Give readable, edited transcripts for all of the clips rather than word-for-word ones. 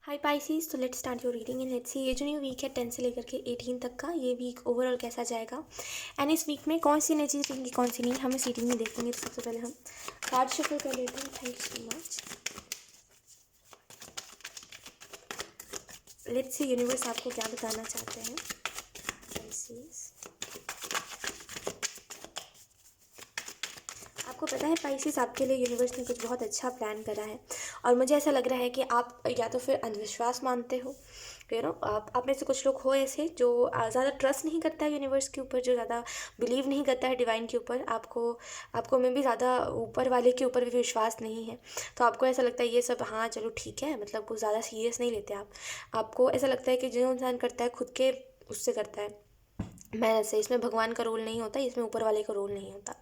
हाय Pisces, तो let's start your reading and let's see ये जो न्यू वीक है 10 से लेकर के 18 तक का, ये वीक ओवरऑल कैसा जाएगा एंड इस वीक में कौन सी एनर्जीज रहेंगी कौन सी नहीं, हम इस रीडिंग में देखेंगे। तो सबसे पहले हम कार्ड शफल कर लेते हैं। Thank you so much. Let's see universe आपको क्या बताना चाहते हैं। पाइसीज, आपको पता है पाइसेस, आपके लिए यूनिवर्स ने कुछ बहुत अच्छा प्लान करा है और मुझे ऐसा लग रहा है कि आप या तो फिर अंधविश्वास मानते हो, आप में से कुछ लोग हो ऐसे जो ज़्यादा ट्रस्ट नहीं करता है यूनिवर्स के ऊपर, जो ज़्यादा बिलीव नहीं करता है डिवाइन के ऊपर। आपको में भी ज़्यादा ऊपर वाले के ऊपर भी विश्वास नहीं है, तो आपको ऐसा लगता है ये सब हाँ चलो ठीक है, मतलब कुछ ज़्यादा सीरियस नहीं लेते आप। आपको ऐसा लगता है कि जो इंसान करता है खुद के उससे करता है, मैं ऐसे, इसमें भगवान का रोल नहीं होता, इसमें ऊपर वाले का रोल नहीं होता।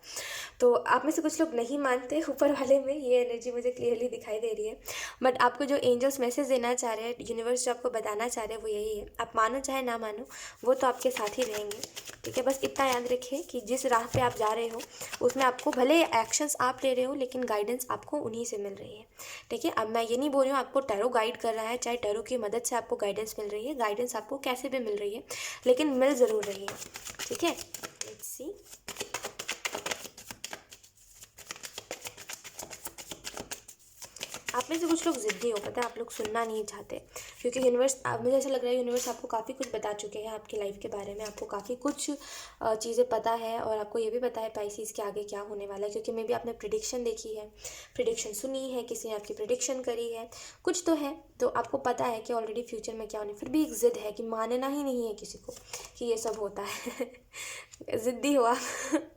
तो आप में से कुछ लोग नहीं मानते ऊपर वाले में, ये एनर्जी मुझे क्लियरली दिखाई दे रही है। बट आपको जो एंजल्स मैसेज देना चाह रहे हैं, यूनिवर्स जो आपको बताना चाह रहे हैं, वो यही है। आप मानो चाहे ना मानो, वो तो आपके साथ ही रहेंगे। ठीक है, बस इतना याद रखिए कि जिस राह पे आप जा रहे हो उसमें आपको भले एक्शंस आप ले रहे हो, लेकिन गाइडेंस आपको उन्हीं से मिल रही है। ठीक है, अब मैं ये नहीं बोल रही हूँ आपको टैरो गाइड कर रहा है, चाहे टैरो की मदद से आपको गाइडेंस मिल रही है, गाइडेंस आपको कैसे भी मिल रही है, लेकिन मिल ज़रूर रही है। ठीक है, लेट्स सी। आप में से कुछ लोग ज़िद्दी हो, पता है, आप लोग सुनना नहीं चाहते, क्योंकि यूनिवर्स, मुझे ऐसा लग रहा है यूनिवर्स आपको काफ़ी कुछ बता चुके हैं आपकी लाइफ के बारे में। आपको काफ़ी कुछ चीज़ें पता है और आपको ये भी पता है पाइसीज़ के आगे क्या होने वाला है, क्योंकि मे भी आपने प्रिडिक्शन देखी है, प्रिडिक्शन सुनी है, किसी ने आपकी प्रिडिक्शन करी है, कुछ तो है। तो आपको पता है कि ऑलरेडी फ्यूचर में क्या होने, फिर भी एक ज़िद है कि मानना ही नहीं है किसी को कि ये सब होता है। ज़िद्दी हो आप।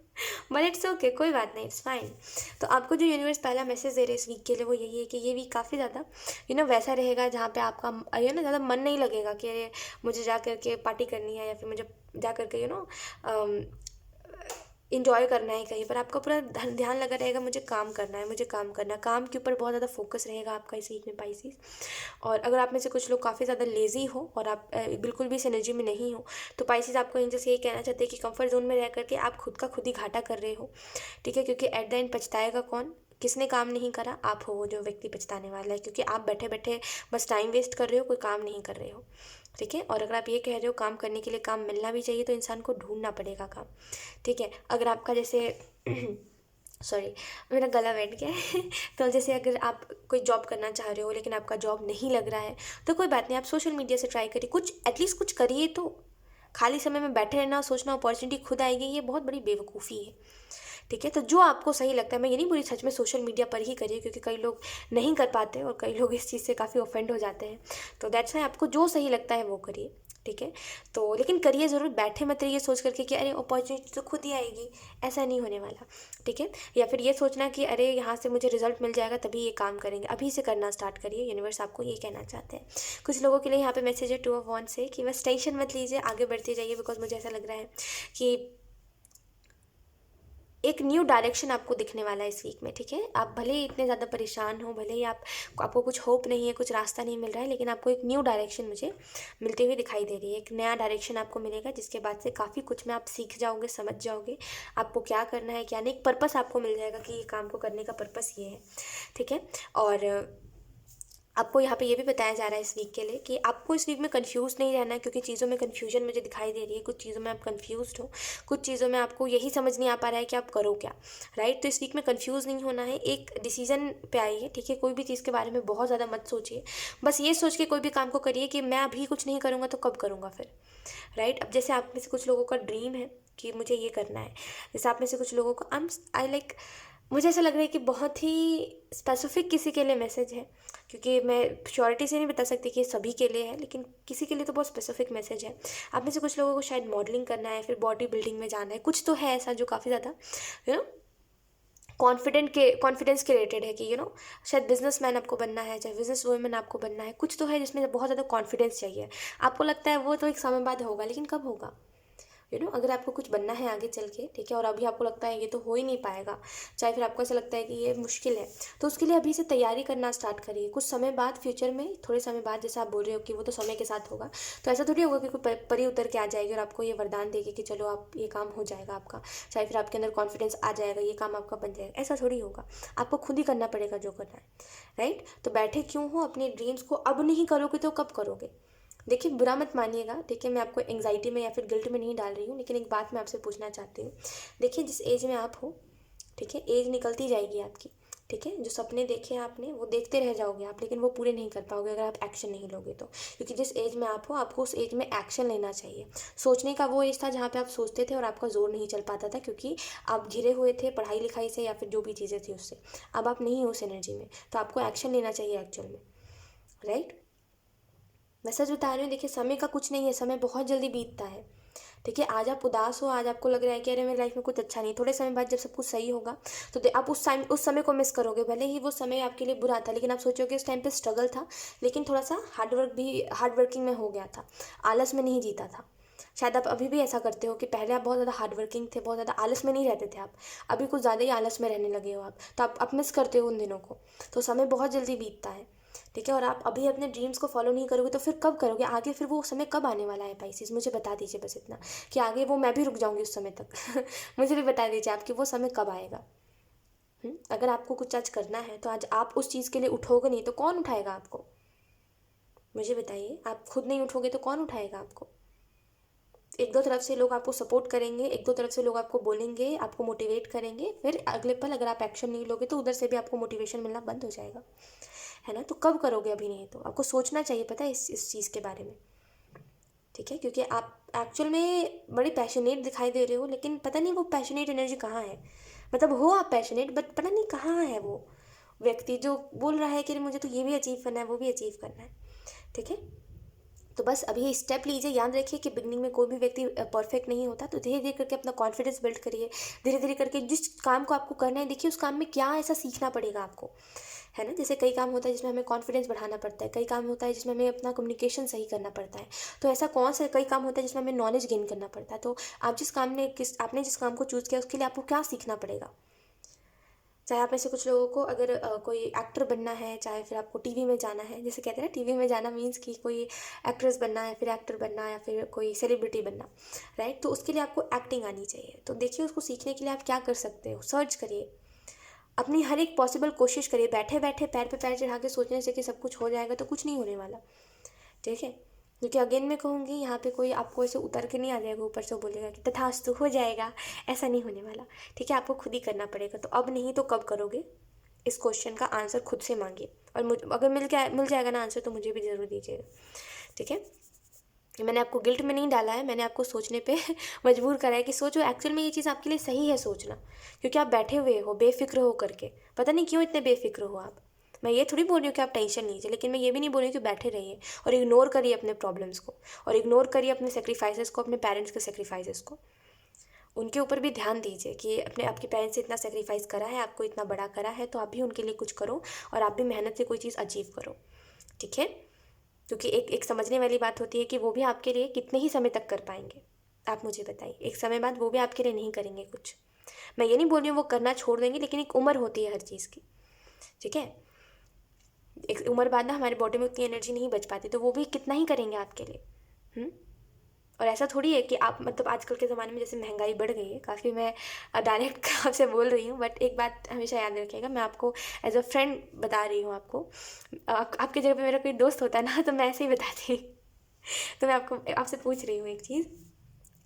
बट इट्स ओके, कोई बात नहीं, इट्स फाइन। तो आपको जो यूनिवर्स पहला मैसेज दे रहे हैं इस वीक के लिए, वो यही है कि ये वीक काफ़ी ज़्यादा वैसा रहेगा जहाँ पे आपका ज़्यादा मन नहीं लगेगा कि अरे मुझे जा करके पार्टी करनी है, या फिर मुझे जा करके इंजॉय करना है कहीं पर। आपका पूरा ध्यान लगा रहेगा मुझे काम करना है, मुझे काम करना है, काम के ऊपर बहुत ज़्यादा फोकस रहेगा आपका इस वीक में पाइसीज। और अगर आप में से कुछ लोग काफ़ी ज़्यादा लेज़ी हो और आप बिल्कुल भी इस एनर्जी में नहीं हो, तो पाइसीज आपको एंजल्स यही कहना चाहते हैं कि कंफर्ट जोन में रह करके आप खुद का खुद ही घाटा कर रहे हो। ठीक है, क्योंकि एट द एंड पछताएगा कौन, किसने काम नहीं करा? आप हो वो जो व्यक्ति पछताने वाला है, क्योंकि आप बैठे बैठे बस टाइम वेस्ट कर रहे हो, कोई काम नहीं कर रहे हो। ठीक है, और अगर आप ये कह रहे हो काम करने के लिए काम मिलना भी चाहिए, तो इंसान को ढूंढना पड़ेगा काम। ठीक है, अगर आपका जैसे सॉरी, मेरा गला बैठ गया है। तो जैसे अगर आप कोई जॉब करना चाह रहे हो लेकिन आपका जॉब नहीं लग रहा है, तो कोई बात नहीं, आप सोशल मीडिया से ट्राई करिए, कुछ एटलीस्ट कुछ करिए। तो खाली समय में बैठे रहना, सोचना अपॉर्चुनिटी खुद आएगी, ये बहुत बड़ी बेवकूफ़ी है। ठीक है, तो जो आपको सही लगता है, मैं ये नहीं पूरी सच में सोशल मीडिया पर ही करिए, क्योंकि कई लोग नहीं कर पाते और कई लोग इस चीज़ से काफ़ी ऑफेंड हो जाते हैं। तो दैट्स वाई आपको जो सही लगता है वो करिए। ठीक है, तो लेकिन करिए ज़रूर, बैठे मत रहिए सोच करके कि अरे अपॉर्चुनिटी तो खुद ही आएगी, ऐसा नहीं होने वाला। ठीक है, या फिर ये सोचना कि अरे यहाँ से मुझे रिजल्ट मिल जाएगा तभी ये काम करेंगे, अभी से करना स्टार्ट करिए। यूनिवर्स आपको ये कहना चाहते हैं। कुछ लोगों के लिए यहाँ पे मैसेज है 2 ऑफ वॉन्ड्स से कि बस टेंशन मत लीजिए, आगे बढ़ते जाइए, बिकॉज मुझे ऐसा लग रहा है कि एक न्यू डायरेक्शन आपको दिखने वाला है इस वीक में। ठीक है, आप भले ही इतने ज़्यादा परेशान हो, भले ही आपको कुछ होप नहीं है, कुछ रास्ता नहीं मिल रहा है, लेकिन आपको एक न्यू डायरेक्शन मुझे मिलती हुई दिखाई दे रही है। एक नया डायरेक्शन आपको मिलेगा, जिसके बाद से काफ़ी कुछ में आप सीख जाओगे, समझ जाओगे आपको क्या करना है क्या नहीं। एक पर्पस आपको मिल जाएगा कि ये काम को करने का पर्पस ये है। ठीक है, और आपको यहाँ पे ये भी बताया जा रहा है इस वीक के लिए कि आपको इस वीक में कंफ्यूज नहीं रहना है, क्योंकि चीज़ों में कंफ्यूजन मुझे दिखाई दे रही है। कुछ चीज़ों में आप कंफ्यूज्ड हो, कुछ चीज़ों में आपको यही समझ नहीं आ पा रहा है कि आप करो क्या। राइट, तो इस वीक में कंफ्यूज नहीं होना है, एक डिसीजन पे आइए। ठीक है, कोई भी चीज़ के बारे में बहुत ज़्यादा मत सोचिए, बस ये सोच के कोई भी काम को करिए कि मैं अभी कुछ नहीं करूँगा तो कब करूँगा फिर। राइट, अब जैसे आप में से कुछ लोगों का ड्रीम है कि मुझे ये करना है, जैसे आप में से कुछ लोगों का आई लाइक, मुझे ऐसा लग रहा है कि बहुत ही स्पेसिफिक किसी के लिए मैसेज है, क्योंकि मैं श्योरिटी से नहीं बता सकती कि ये सभी के लिए है, लेकिन किसी के लिए तो बहुत स्पेसिफिक मैसेज है। आप में से कुछ लोगों को शायद मॉडलिंग करना है, फिर बॉडी बिल्डिंग में जाना है, कुछ तो है ऐसा जो काफ़ी ज़्यादा यू नो कॉन्फिडेंस के रिलेटेड है कि शायद बिजनेसमैन आपको बनना है, चाहे बिजनेस वुमेन आपको बनना है, कुछ तो है जिसमें बहुत ज़्यादा कॉन्फिडेंस चाहिए। आपको लगता है वो तो एक समय बाद होगा, लेकिन कब होगा? अगर आपको कुछ बनना है आगे चल के, ठीक है, और अभी आपको लगता है ये तो हो ही नहीं पाएगा, चाहे फिर आपको ऐसा लगता है कि ये मुश्किल है, तो उसके लिए अभी से तैयारी करना स्टार्ट करिए। कुछ समय बाद, फ्यूचर में थोड़े समय बाद, जैसे आप बोल रहे हो कि वो तो समय के साथ होगा, तो ऐसा थोड़ी होगा कि कोई परी उतर के आ जाएगी और आपको ये वरदान देगी कि चलो आप ये काम हो जाएगा आपका, चाहे फिर आपके अंदर कॉन्फिडेंस आ जाएगा, ये काम आपका बन जाएगा। ऐसा थोड़ी होगा, आपको खुद ही करना पड़ेगा जो करना है, राइट। तो बैठे क्यों हो, अपने ड्रीम्स को अब नहीं करोगे तो कब करोगे। देखिए, बुरा मत मानिएगा, देखिए मैं आपको एंग्जाइटी में या फिर गिल्ट में नहीं डाल रही हूँ, लेकिन एक बात मैं आपसे पूछना चाहती हूँ। देखिए, जिस एज में आप हो, ठीक है, एज निकलती जाएगी आपकी, ठीक है, जो सपने देखे हैं आपने वो देखते रह जाओगे आप, लेकिन वो पूरे नहीं कर पाओगे अगर आप एक्शन नहीं लोगे तो। क्योंकि जिस एज में आप हो, आपको उस एज में एक्शन लेना चाहिए। सोचने का वो एज था जहाँ पे आप सोचते थे और आपका जोर नहीं चल पाता था, क्योंकि आप घिरे हुए थे पढ़ाई लिखाई से या फिर जो भी चीज़ें थी उससे। अब आप नहीं हो उस एनर्जी में, तो आपको एक्शन लेना चाहिए एक्चुअल में, राइट। मैं सच बता रही हूँ, देखिए समय का कुछ नहीं है, समय बहुत जल्दी बीतता है। देखिए, आज आप उदास हो, आज आपको लग रहा है कि अरे मेरी लाइफ में कुछ अच्छा नहीं, थोड़े समय बाद जब सब कुछ सही होगा तो आप उस समय को मिस करोगे। भले ही वो समय आपके लिए बुरा था, लेकिन आप सोचोगे उस टाइम पे स्ट्रगल था, लेकिन थोड़ा सा हार्ड वर्किंग में हो गया था, आलस में नहीं जीता था। शायद आप अभी भी ऐसा करते हो कि पहले आप बहुत ज़्यादा हार्ड वर्किंग थे, बहुत ज़्यादा आलस में नहीं रहते थे आप, अभी कुछ ज़्यादा ही आलस में रहने लगे हो आप, तो आप मिस करते हो उन दिनों को। तो समय बहुत जल्दी बीतता है, ठीक है, और आप अभी अपने ड्रीम्स को फॉलो नहीं करोगे तो फिर कब करोगे आगे, फिर वो समय कब आने वाला है पाइसेस, मुझे बता दीजिए बस इतना, कि आगे वो मैं भी रुक जाऊंगी उस समय तक मुझे भी बता दीजिए आप कि वो समय कब आएगा। अगर आपको कुछ आज करना है तो आज आप उस चीज़ के लिए उठोगे नहीं तो कौन उठाएगा आपको, मुझे बताइए। आप खुद नहीं उठोगे तो कौन उठाएगा आपको। एक दो तरफ से लोग आपको सपोर्ट करेंगे, एक दो तरफ से लोग आपको बोलेंगे, आपको मोटिवेट करेंगे, फिर अगले पल अगर आप एक्शन नहीं लोगे तो उधर से भी आपको मोटिवेशन मिलना बंद हो जाएगा, है ना। तो कब करोगे, अभी नहीं तो आपको सोचना चाहिए, पता है, इस चीज़ के बारे में, ठीक है, क्योंकि आप एक्चुअल में बड़े पैशनेट दिखाई दे रहे हो, लेकिन पता नहीं वो पैशनेट एनर्जी कहाँ है। मतलब हो आप पैशनेट, बट पता नहीं कहाँ है वो व्यक्ति जो बोल रहा है कि मुझे तो ये भी अचीव करना है, वो भी अचीव करना है, ठीक है। तो बस अभी स्टेप लीजिए, याद रखिए कि बिगनिंग में कोई भी व्यक्ति परफेक्ट नहीं होता, तो धीरे धीरे करके अपना कॉन्फिडेंस बिल्ड करिए, धीरे धीरे करके जिस काम को आपको करना है, देखिए उस काम में क्या ऐसा सीखना पड़ेगा आपको, है ना। जैसे कई काम होता है जिसमें हमें कॉन्फिडेंस बढ़ाना पड़ता है, कई काम होता है जिसमें हमें अपना कम्युनिकेशन सही करना पड़ता है, तो ऐसा कौन सा कई काम होता है जिसमें हमें नॉलेज गेन करना पड़ता है। तो आप आपने जिस काम को चूज़ किया उसके लिए आपको क्या सीखना पड़ेगा। चाहे आप में से कुछ लोगों को अगर कोई एक्टर बनना है, चाहे फिर आपको टीवी में जाना है, जैसे कहते हैं ना टीवी में जाना मीन्स कि कोई एक्ट्रेस बनना है, फिर एक्टर बनना या फिर कोई सेलिब्रिटी बनना, राइट। तो उसके लिए आपको एक्टिंग आनी चाहिए। तो देखिए उसको सीखने के लिए आप क्या कर सकते हो, सर्च करिए, अपनी हर एक पॉसिबल कोशिश करिए। बैठे बैठे पैर पे पैर चढ़ा के सोचने से कि सब कुछ हो जाएगा तो कुछ नहीं होने वाला, ठीक है। क्योंकि अगेन मैं कहूँगी, यहाँ पे कोई आपको ऐसे उतर के नहीं आ जाएगा ऊपर से बोलेगा कि तथास्तु हो जाएगा, ऐसा नहीं होने वाला, ठीक है। आपको खुद ही करना पड़ेगा। तो अब नहीं तो कब करोगे, इस क्वेश्चन का आंसर खुद से मांगिए, और अगर मिल जाएगा ना आंसर तो मुझे भी ज़रूर दीजिएगा, ठीक है। मैंने आपको गिल्ट में नहीं डाला है, मैंने आपको सोचने पे मजबूर करा है कि सोचो, एक्चुअल में ये चीज़ आपके लिए सही है सोचना, क्योंकि आप बैठे हुए हो बेफिक्र हो करके, पता नहीं क्यों इतने बेफिक्र हो आप। मैं ये थोड़ी बोल रही हूँ कि आप टेंशन लीजिए, लेकिन मैं ये भी नहीं बोल रही हूँ कि बैठे रहिए और इग्नोर करिए अपने प्रॉब्लम्स को, और इग्नोर करिए अपने सेक्रीफाइसेस को, अपने पेरेंट्स के सेक्रीफाइसेस को। उनके ऊपर भी ध्यान दीजिए कि आपके पेरेंट्स से इतना सेक्रीफाइस करा है, आपको इतना बड़ा करा है, तो आप भी उनके लिए कुछ करो और आप भी मेहनत से कोई चीज़ अचीव करो, ठीक है। क्योंकि एक समझने वाली बात होती है कि वो भी आपके लिए कितने ही समय तक कर पाएंगे। आप मुझे बताइए, एक समय बाद वो भी आपके लिए नहीं करेंगे कुछ। मैं ये नहीं बोल रही हूँ वो करना छोड़ देंगे, लेकिन एक उम्र होती है हर चीज़ की, ठीक है। एक उम्र बाद ना हमारे बॉडी में उतनी एनर्जी नहीं बच पाती, तो वो भी कितना ही करेंगे आपके लिए। और ऐसा थोड़ी है कि आप, मतलब आजकल के ज़माने में जैसे महंगाई बढ़ गई है काफ़ी, मैं डायरेक्ट आपसे बोल रही हूँ, बट एक बात हमेशा याद रखिएगा, मैं आपको एज अ फ्रेंड बता रही हूँ आपको। आपके जगह पे मेरा कोई दोस्त होता ना तो मैं ऐसे ही बताती तो मैं आपसे पूछ रही हूँ एक चीज़,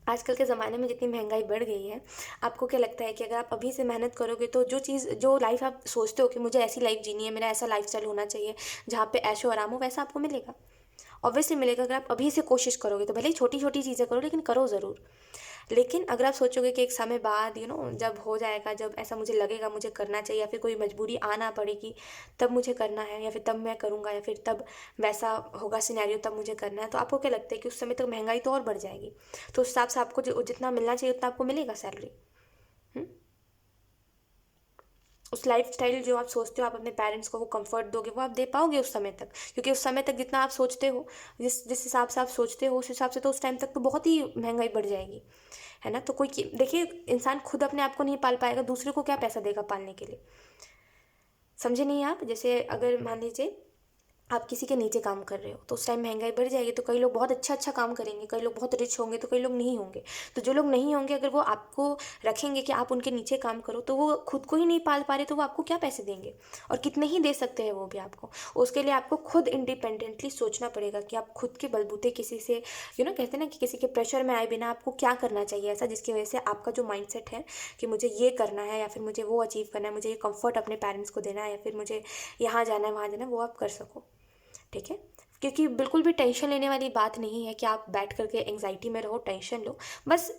आजकल के ज़माने में जितनी महंगाई बढ़ गई है, आपको क्या लगता है कि अगर आप अभी से मेहनत करोगे तो जो लाइफ आप सोचते हो कि मुझे ऐसी लाइफ जीनी है, मेरा ऐसा लाइफस्टाइल होना चाहिए जहाँ पे ऐशो आराम हो, वैसा आपको मिलेगा। ऑब्वियसली मिलेगा अगर आप अभी से कोशिश करोगे तो, भले ही छोटी छोटी चीज़ें करो लेकिन करो ज़रूर। लेकिन अगर आप सोचोगे कि एक समय बाद जब हो जाएगा, जब ऐसा मुझे लगेगा मुझे करना चाहिए, या फिर कोई मजबूरी आना पड़ेगी तब मुझे करना है, या फिर तब मैं करूँगा, या फिर तब वैसा होगा सिनेरियो तब मुझे करना है, तो आपको क्या लगता है कि उस समय तक महंगाई तो और बढ़ जाएगी, तो उस हिसाब से आपको जितना मिलना चाहिए उतना आपको मिलेगा सैलरी। उस लाइफस्टाइल जो आप सोचते हो आप अपने पेरेंट्स को वो कंफर्ट दोगे, वो आप दे पाओगे उस समय तक? क्योंकि उस समय तक जितना आप सोचते हो, जिस जिस हिसाब से आप सोचते हो उस हिसाब से तो उस टाइम तक तो बहुत ही महंगाई बढ़ जाएगी, है ना? तो देखिए, इंसान खुद अपने आप को नहीं पाल पाएगा, दूसरे को क्या पैसा देगा पालने के लिए? समझे नहीं आप? जैसे अगर मान लीजिए आप किसी के नीचे काम कर रहे हो तो उस टाइम महंगाई बढ़ जाएगी, तो कई लोग बहुत अच्छा अच्छा काम करेंगे, कई लोग बहुत रिच होंगे, तो कई लोग नहीं होंगे। तो जो लोग नहीं होंगे, अगर वो आपको रखेंगे कि आप उनके नीचे काम करो, तो वो खुद को ही नहीं पाल पा रहे, तो वो आपको क्या पैसे देंगे? और कितने ही दे सकते हैं वो भी आपको? उसके लिए आपको खुद इंडिपेंडेंटली सोचना पड़ेगा कि आप खुद के बलबूते किसी से कहते हैं ना कि किसी के प्रेशर में आए बिना आपको क्या करना चाहिए ऐसा, जिसकी वजह से आपका जो माइंडसेट है कि मुझे ये करना है, या फिर मुझे वो अचीव करना है, मुझे ये कंफर्ट अपने पेरेंट्स को देना है, या फिर मुझे यहाँ जाना है वहाँ जाना है, वो आप कर सको। ठीक है? क्योंकि बिल्कुल भी टेंशन लेने वाली बात नहीं है कि आप बैठ करके एंग्जाइटी में रहो, टेंशन लो। बस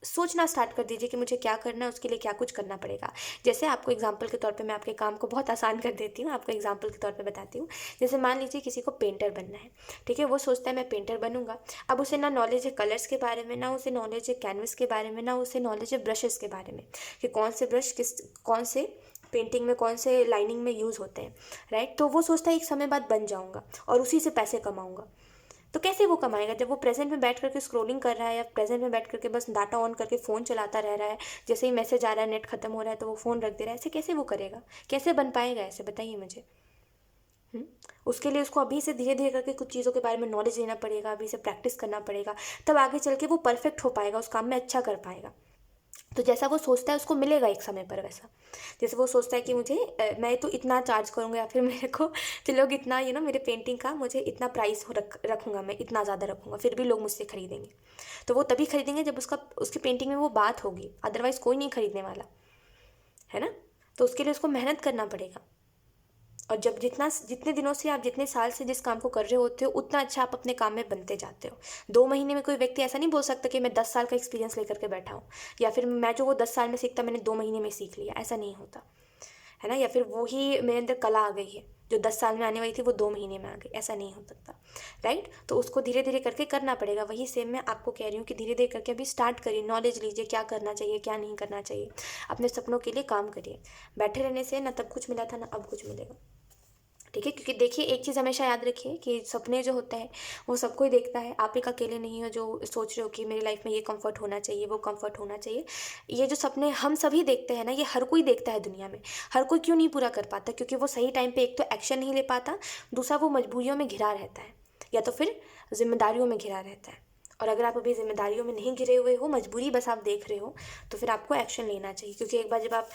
सोचना स्टार्ट कर दीजिए कि मुझे क्या करना है, उसके लिए क्या कुछ करना पड़ेगा। जैसे आपको एग्जांपल के तौर पे मैं आपके काम को बहुत आसान कर देती हूँ, आपको एग्जांपल के तौर पे बताती हूँ। जैसे मान लीजिए किसी को पेंटर बनना है, ठीक है? वो सोचता है मैं पेंटर बनूंगा। अब उसे ना नॉलेज है कलर्स के बारे में, ना उसे नॉलेज है कैनवस के बारे में, ना उसे नॉलेज है ब्रशेस के बारे में, कि कौन से ब्रश कौन से पेंटिंग में, कौन से लाइनिंग में यूज़ होते हैं, राइट? तो वो सोचता है एक समय बाद बन जाऊंगा और उसी से पैसे कमाऊंगा। तो कैसे वो कमाएगा जब वो प्रेजेंट में बैठ करके स्क्रॉलिंग कर रहा है, या प्रेजेंट में बैठ करके बस डाटा ऑन करके फ़ोन चलाता रह रहा है, जैसे ही मैसेज आ रहा है, नेट खत्म हो रहा है तो वो फ़ोन रख दे रहा है? ऐसे कैसे वो करेगा? कैसे बन पाएगा ऐसे, बताइए मुझे। हम्म? उसके लिए उसको अभी से धीरे धीरे करके कुछ चीज़ों के बारे में नॉलेज लेना पड़ेगा, अभी से प्रैक्टिस करना पड़ेगा, तब आगे चल के वो परफेक्ट हो पाएगा, उस काम में अच्छा कर पाएगा। तो जैसा वो सोचता है उसको मिलेगा एक समय पर वैसा। जैसे वो सोचता है कि मुझे मैं तो इतना चार्ज करूँगा, या फिर मेरे को तो लोग इतना मेरे पेंटिंग का मुझे इतना प्राइस रखूँगा, मैं इतना ज़्यादा रखूँगा, फिर भी लोग मुझसे खरीदेंगे। तो वो तभी खरीदेंगे जब उसकी पेंटिंग में वो बात होगी, अदरवाइज़ कोई नहीं खरीदने वाला, है ना? तो उसके लिए उसको मेहनत करना पड़ेगा। और जब जितने दिनों से आप, जितने साल से जिस काम को कर रहे होते हो, उतना अच्छा आप अपने काम में बनते जाते हो। 2 महीने में कोई व्यक्ति ऐसा नहीं बोल सकता कि मैं 10 साल का एक्सपीरियंस लेकर के बैठा हूँ, या फिर मैं जो वो 10 साल में सीखता मैंने 2 महीने में सीख लिया, ऐसा नहीं होता, है ना? या फिर वो ही मेरे अंदर कला आ गई है, जो 10 साल में आने वाली थी वो 2 महीने में आ गई, ऐसा नहीं हो सकता, राइट? तो उसको धीरे धीरे करके करना पड़ेगा। वही सेम मैं आपको कह रही हूँ कि धीरे धीरे करके अभी स्टार्ट करिए, नॉलेज लीजिए, क्या करना चाहिए क्या नहीं करना चाहिए, अपने सपनों के लिए काम करिए। बैठे रहने से ना तब कुछ मिला था ना अब कुछ मिलेगा, ठीक है? क्योंकि देखिए, एक चीज़ हमेशा याद रखिए कि सपने जो होते हैं वो सबको ही देखता है, आप एक अकेले नहीं हो जो सोच रहे हो कि मेरी लाइफ में ये कंफर्ट होना चाहिए, वो कंफर्ट होना चाहिए। ये जो सपने हम सभी देखते हैं ना, ये हर कोई देखता है दुनिया में। हर कोई क्यों नहीं पूरा कर पाता? क्योंकि वो सही टाइम पे एक तो एक्शन नहीं ले पाता, दूसरा वो मजबूरियों में घिरा रहता है, या तो फिर जिम्मेदारियों में घिरा रहता है। और अगर आप अभी जिम्मेदारियों में नहीं घिरे हुए हो, मजबूरी बस आप देख रहे हो, तो फिर आपको एक्शन लेना चाहिए। क्योंकि एक बार जब आप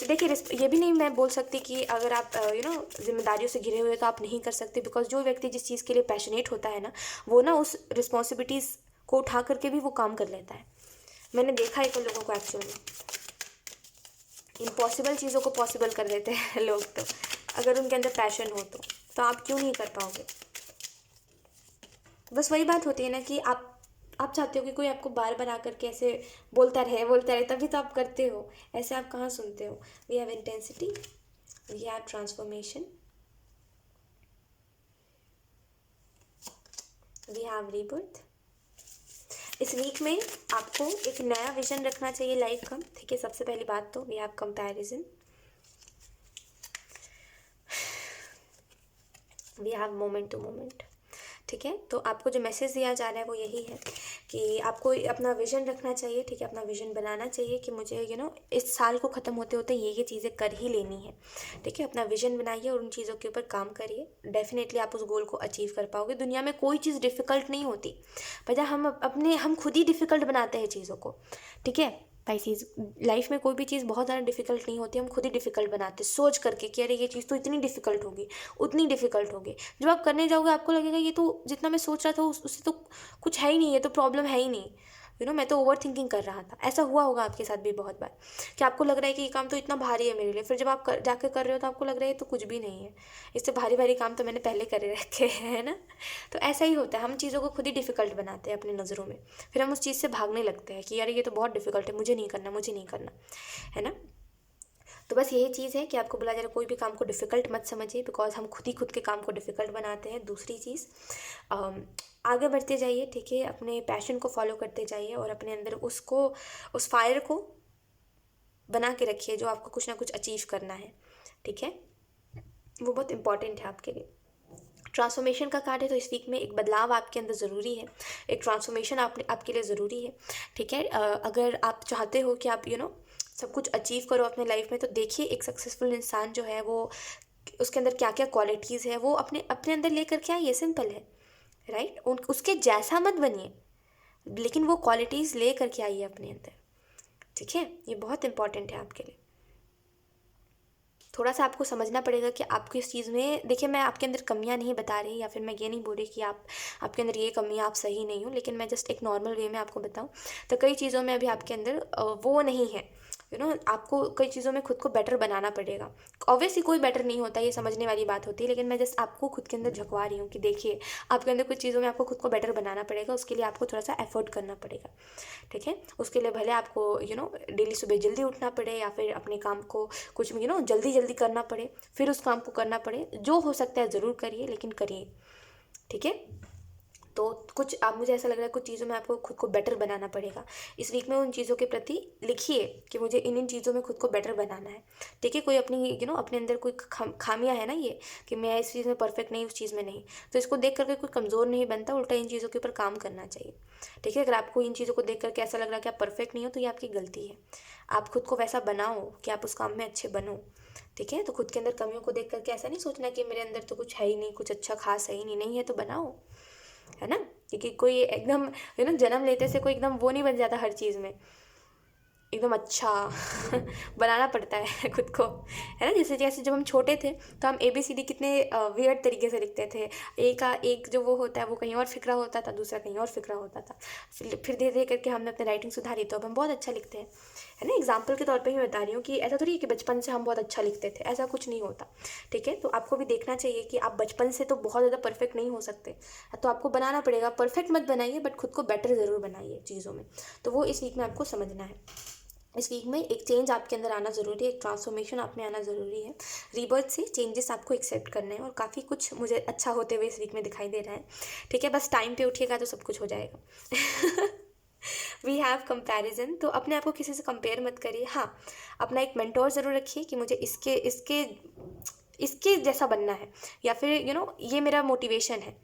देखिए, ये भी नहीं मैं बोल सकती कि अगर आप जिम्मेदारियों से घिरे हुए हो तो आप नहीं कर सकते, बिकॉज जो व्यक्ति जिस चीज़ के लिए पैशनेट होता है ना, वो ना उस रिस्पॉन्सिबिलिटीज़ को उठा करके भी वो काम कर लेता है। मैंने देखा है कुछ लोगों को एक्चुअल में इम्पॉसिबल चीज़ों को पॉसिबल कर देते हैं लोग। तो अगर उनके अंदर पैशन हो तो आप क्यों नहीं कर पाओगे? बस वही बात होती है ना कि आप चाहते हो कि कोई आपको बार बार आकर के ऐसे बोलता रहे, तभी तो आप करते हो। ऐसे आप कहाँ सुनते हो? We have intensity, we have transformation, we have rebirth. इस वीक में आपको एक नया विजन रखना चाहिए लाइफ का, ठीक है? सबसे पहली बात तो we have comparison, we have moment to moment, ठीक है? तो आपको जो मैसेज दिया जा रहा है वो यही है कि आपको अपना विजन रखना चाहिए, ठीक है? अपना विजन बनाना चाहिए कि मुझे इस साल को ख़त्म होते होते ये चीज़ें कर ही लेनी है, ठीक है? अपना विजन बनाइए और उन चीज़ों के ऊपर काम करिए। डेफिनेटली आप उस गोल को अचीव कर पाओगे। दुनिया में कोई चीज़ डिफ़िकल्ट नहीं होती, वजह हम खुद ही डिफ़िकल्ट बनाते हैं चीज़ों को, ठीक है? पाइसेस, लाइफ में कोई भी चीज़ बहुत ज़्यादा डिफ़िकल्ट नहीं होती, हम खुद ही डिफ़िकल्ट बनाते हैं सोच करके कि अरे ये चीज़ तो इतनी डिफ़िकल्ट होगी, उतनी डिफ़िकल्ट होगी। जब आप करने जाओगे आपको लगेगा ये तो जितना मैं सोच रहा था उससे तो कुछ है ही नहीं, ये तो प्रॉब्लम है ही नहीं, मैं तो ओवर थिंकिंग कर रहा था। ऐसा हुआ होगा आपके साथ भी बहुत बार कि आपको लग रहा है कि ये काम तो इतना भारी है मेरे लिए, फिर जब आप जाकर कर रहे हो तो आपको लग रहा है ये तो कुछ भी नहीं है, इससे भारी भारी काम तो मैंने पहले करे रखे हैं, है ना? तो ऐसा ही होता है, हम चीज़ों को खुद ही डिफ़िकल्ट बनाते हैं अपनी नज़रों में, फिर हम उस चीज़ से भागने लगते हैं कि यार ये तो बहुत डिफ़िकल्ट है, मुझे नहीं करना, मुझे नहीं करना, है ना? तो बस यही चीज़ है कि आपको बोला जा रहा है कोई भी काम को डिफ़िकल्ट मत समझिए, बिकॉज हम खुद ही खुद के काम को डिफ़िकल्ट बनाते हैं। दूसरी चीज़, आगे बढ़ते जाइए, ठीक है? अपने पैशन को फॉलो करते जाइए और अपने अंदर उस फायर को बना के रखिए, जो आपको कुछ ना कुछ अचीव करना है, ठीक है, वो बहुत इंपॉर्टेंट है आपके लिए। ट्रांसफॉर्मेशन का कार्ड है, तो इस वीक में एक बदलाव आपके अंदर ज़रूरी है, एक ट्रांसफॉर्मेशन आपके लिए ज़रूरी है, ठीक है। अगर आप चाहते हो कि आप सब कुछ अचीव करो अपने लाइफ में, तो देखिए एक सक्सेसफुल इंसान जो है वो, उसके अंदर क्या क्या क्वालिटीज़ है वो अपने अपने अंदर लेकर के आइए, सिंपल है, राइट। उसके जैसा मत बनिए, लेकिन वो क्वालिटीज़ ले करके आइए अपने अंदर, ठीक है। ये बहुत इंपॉर्टेंट है आपके लिए। थोड़ा सा आपको समझना पड़ेगा कि आपको इस चीज़ में, देखिए मैं आपके अंदर कमियां नहीं बता रही, या फिर मैं ये नहीं बोल रही कि आपके अंदर ये कमियां, आप सही नहीं हो, लेकिन मैं जस्ट एक नॉर्मल वे में आपको बताऊं, तो कई चीज़ों में अभी आपके अंदर वो नहीं है, आपको कई चीज़ों में खुद को बेटर बनाना पड़ेगा। ऑब्वियसली कोई बेटर नहीं होता, ये समझने वाली बात होती है, लेकिन मैं जस्ट आपको खुद के अंदर झुकवा रही हूँ कि देखिए आपके अंदर कुछ चीज़ों में आपको खुद को बेटर बनाना पड़ेगा, उसके लिए आपको थोड़ा सा एफर्ट करना पड़ेगा, ठीक है। उसके लिए भले आपको डेली सुबह जल्दी उठना पड़े, या फिर अपने काम को कुछ जल्दी जल्दी करना पड़े, फिर उस काम को करना पड़े, जो हो सकता है ज़रूर करिए, लेकिन करिए, ठीक है। तो कुछ आप, मुझे ऐसा लग रहा है कुछ चीज़ों में आपको खुद को बेटर बनाना पड़ेगा इस वीक में। उन चीज़ों के प्रति लिखिए कि मुझे इन चीज़ों में खुद को बेटर बनाना है, ठीक है। कोई अपनी अपने अंदर कोई खामियां है ना, ये कि मैं इस चीज़ में परफेक्ट नहीं, उस चीज़ में नहीं, तो इसको देख करके कोई कमज़ोर नहीं बनता, उल्टा इन चीज़ों के ऊपर काम करना चाहिए, ठीक है। अगर आपको इन चीज़ों को देख करके ऐसा लग रहा है कि आप परफेक्ट नहीं हो, तो ये आपकी गलती है। आप खुद को वैसा बनाओ कि आप उस काम में अच्छे बनो, ठीक है। तो खुद के अंदर कमियों को देख करके ऐसा नहीं सोचना कि मेरे अंदर तो कुछ है ही नहीं, कुछ अच्छा खास है ही नहीं, नहीं है तो बनाओ, है ना। क्योंकि कोई एकदम जन्म लेते से कोई एकदम वो नहीं बन जाता हर चीज़ में एकदम अच्छा बनाना पड़ता है खुद को, है ना। जैसे जैसे जब हम छोटे थे तो हम ABCD कितने वियर्ड तरीके से लिखते थे, एक जो वो होता है वो कहीं और फिक्रा होता था, दूसरा कहीं और फिक्रा होता था, फिर धीरे धीरे करके हमने अपनी राइटिंग सुधारी, तो अब हम बहुत अच्छा लिखते हैं, है ना। एग्जाम्पल के तौर पे ही मैं बता रही हूँ कि ऐसा थोड़ी है कि बचपन से हम बहुत अच्छा लिखते थे, ऐसा कुछ नहीं होता, ठीक है। तो आपको भी देखना चाहिए कि आप बचपन से तो बहुत ज़्यादा परफेक्ट नहीं हो सकते, तो आपको बनाना पड़ेगा, परफेक्ट मत बनाइए बट खुद को बेटर ज़रूर बनाइए चीज़ों में। तो वो इस वीक में आपको समझना है। इस वीक में एक चेंज आपके अंदर आना ज़रूरी है, एक ट्रांसफॉर्मेशन आप में आना ज़रूरी है, रीबर्थ से चेंजेस आपको एक्सेप्ट करने हैं, और काफ़ी कुछ मुझे अच्छा होते हुए इस वीक में दिखाई दे रहा है, ठीक है। बस टाइम पे उठिएगा तो सब कुछ हो जाएगा। वी हैव कंपैरिजन, तो अपने आप को किसी से कंपेयर मत करिए। हाँ, अपना एक मेंटोर ज़रूर रखिए कि मुझे इसके इसके इसके जैसा बनना है, या फिर ये मेरा मोटिवेशन है,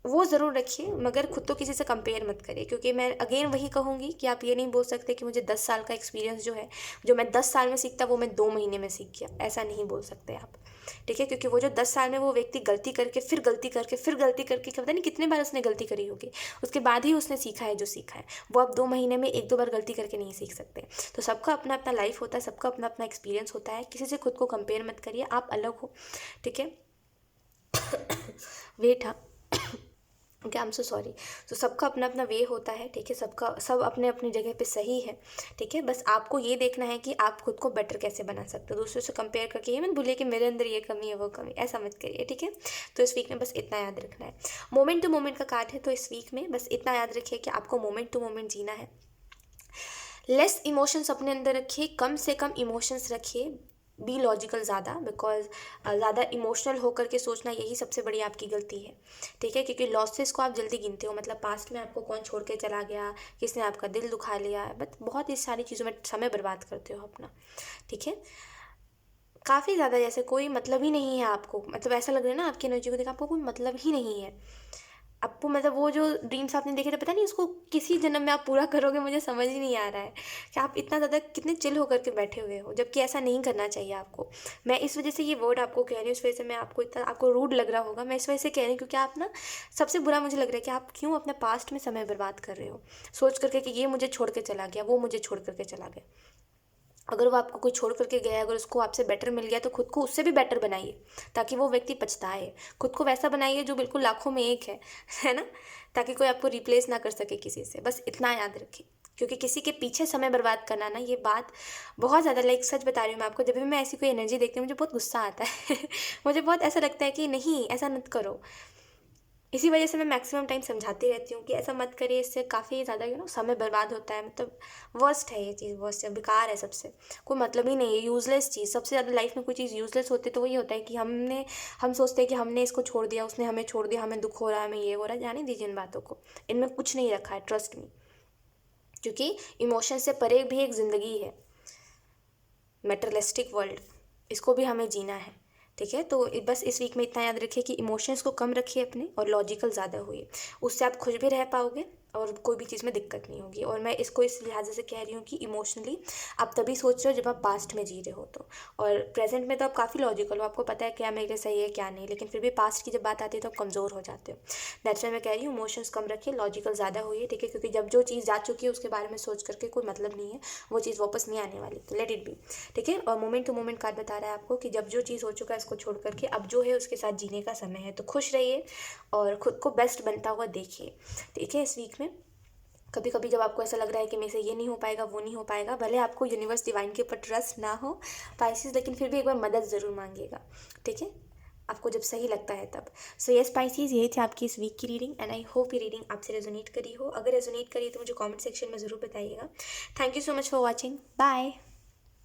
वो ज़रूर रखिए, मगर खुद तो किसी से कंपेयर मत करिए। क्योंकि मैं अगेन वही कहूँगी कि आप ये नहीं बोल सकते कि मुझे 10 साल का एक्सपीरियंस जो है, जो मैं 10 साल में सीखता वो मैं 2 महीने में सीख गया, ऐसा नहीं बोल सकते आप, ठीक है। क्योंकि वो जो 10 साल में वो व्यक्ति गलती करके फिर गलती करके फिर गलती करके, पता नहीं कितने बार उसने गलती करी होगी, उसके बाद ही उसने सीखा है जो सीखा है, वो आप 2 महीने में 1-2 बार गलती करके नहीं सीख सकते। तो सबका अपना अपना लाइफ होता है, सबका अपना अपना एक्सपीरियंस होता है, किसी से खुद को कंपेयर मत करिए, आप अलग हो, ठीक है। वेट, हाँ, okay, I am so sorry. तो सबका अपना अपना वे होता है, ठीक है, सब अपने अपनी जगह पे सही है, ठीक है। बस आपको ये देखना है कि आप खुद को बेटर कैसे बना सकते हो, दूसरों से कंपेयर करके ये मत भूलिए कि मेरे अंदर ये कमी है वो कमी, ऐसा मत करिए, ठीक है। तो इस वीक में बस इतना याद रखना है। मोमेंट टू मोमेंट का कार्ड है, तो इस वीक में बस इतना याद रखिए कि आपको मोमेंट टू मोमेंट जीना है, लेस इमोशंस अपने अंदर रखिए, कम से कम इमोशंस रखिए, बी लॉजिकल ज़्यादा, बिकॉज ज़्यादा इमोशनल होकर के सोचना यही सबसे बड़ी आपकी गलती है, ठीक है। क्योंकि लॉसेस को आप जल्दी गिनते हो, मतलब पास्ट में आपको कौन छोड़ के चला गया, किसने आपका दिल दुखा लिया, बट बहुत ही सारी चीज़ों में समय बर्बाद करते हो अपना, ठीक है। काफ़ी ज़्यादा, जैसे कोई मतलब ही नहीं है आपको, मतलब ऐसा लग रहा है ना आपकी एनर्जी को देखा, आपको कोई मतलब ही नहीं है आपको, मतलब वो जो ड्रीम्स आपने देखे थे, पता नहीं उसको किसी जन्म में आप पूरा करोगे, मुझे समझ ही नहीं आ रहा है कि आप इतना ज़्यादा कितने चिल होकर के बैठे हुए हो, जबकि ऐसा नहीं करना चाहिए आपको। मैं इस वजह से ये वर्ड आपको कह रही हूँ, इस वजह से मैं आपको इतना, आपको रूड लग रहा होगा, मैं इस वजह से कह रही हूँ क्योंकि आप ना, सबसे बुरा मुझे लग रहा है कि आप क्यों अपने पास्ट में समय बर्बाद कर रहे हो, सोच करके कि ये मुझे छोड़ के चला गया, वो मुझे छोड़ करके चला गया। अगर वो आपको कोई छोड़ करके गया, अगर उसको आपसे बेटर मिल गया, तो खुद को उससे भी बेटर बनाइए, ताकि वो व्यक्ति पछताए। खुद को वैसा बनाइए जो बिल्कुल लाखों में एक है ना, ताकि कोई आपको रिप्लेस ना कर सके किसी से, बस इतना याद रखिए। क्योंकि किसी के पीछे समय बर्बाद करना ना, ये बात बहुत ज़्यादा, लाइक सच बता रही हूँ मैं आपको, जब भी मैं ऐसी कोई एनर्जी देखती हूँ मुझे बहुत गुस्सा आता है। मुझे बहुत ऐसा लगता है कि नहीं, ऐसा मत करो। इसी वजह से मैं मैक्सिमम टाइम समझाती रहती हूँ कि ऐसा मत करिए, इससे काफ़ी ज़्यादा समय बर्बाद होता है, मतलब वर्स्ट है ये चीज़, वर्स्ट है, बेकार है सबसे, कोई मतलब ही नहीं है, यूज़लेस चीज़। सबसे ज़्यादा लाइफ में कोई चीज़ यूज़लेस होती है तो वही होता है कि हम सोचते हैं कि हमने इसको छोड़ दिया, उसने हमें छोड़ दिया, हमें दुख हो रहा है, हमें ये हो रहा है, जाने दीजिए इन बातों को, इनमें कुछ नहीं रखा है, ट्रस्ट मी। क्योंकि इमोशन से परे भी एक ज़िंदगी है, मटेरियलिस्टिक वर्ल्ड, इसको भी हमें जीना है। ठीक है, तो बस इस वीक में इतना याद रखिए कि इमोशंस को कम रखिए अपने, और लॉजिकल ज़्यादा हुई, उससे आप खुश भी रह पाओगे और कोई भी चीज़ में दिक्कत नहीं होगी। और मैं इसको इस लिहाजे से कह रही हूँ कि इमोशनली आप तभी सोच रहे हो जब आप पास्ट में जी रहे हो, तो और प्रेजेंट में तो आप काफ़ी लॉजिकल हो, आपको पता है क्या मेरे लिए सही है क्या नहीं, लेकिन फिर भी पास्ट की जब बात आती है तो आप कमज़ोर हो जाते हो। दैट्स वाई मैं कह रही हूँ इमोशंस कम रखिए, लॉजिकल ज़्यादा हुई, ठीक है, क्योंकि जब जो चीज़ जा चुकी है उसके बारे में सोच करके कोई मतलब नहीं है, वो चीज़ वापस नहीं आने वाली, तो लेट इट बी। ठीक है, और मोमेंट टू मोमेंट कार्ड बता रहा है आपको कि जब जो चीज़ हो चुका है इसको छोड़ करके अब जो है उसके साथ जीने का समय है, तो खुश रहिए और खुद को बेस्ट बनता हुआ देखिए। ठीक है, इस वीक में कभी कभी जब आपको ऐसा लग रहा है कि मेरे से ये नहीं हो पाएगा वो नहीं हो पाएगा, भले आपको यूनिवर्स डिवाइन के ऊपर ट्रस्ट ना हो पाइसेस, लेकिन फिर भी एक बार मदद ज़रूर मांगिएगा। ठीक है, आपको जब सही लगता है तब। सो यस पाइसेस, यही थी आपकी इस वीक की रीडिंग, एंड आई होप ये रीडिंग आपसे रेजोनेट करी हो। अगर रेजोनेट करी तो मुझे कमेंट सेक्शन में ज़रूर बताइएगा। Thank you so much for watching, bye.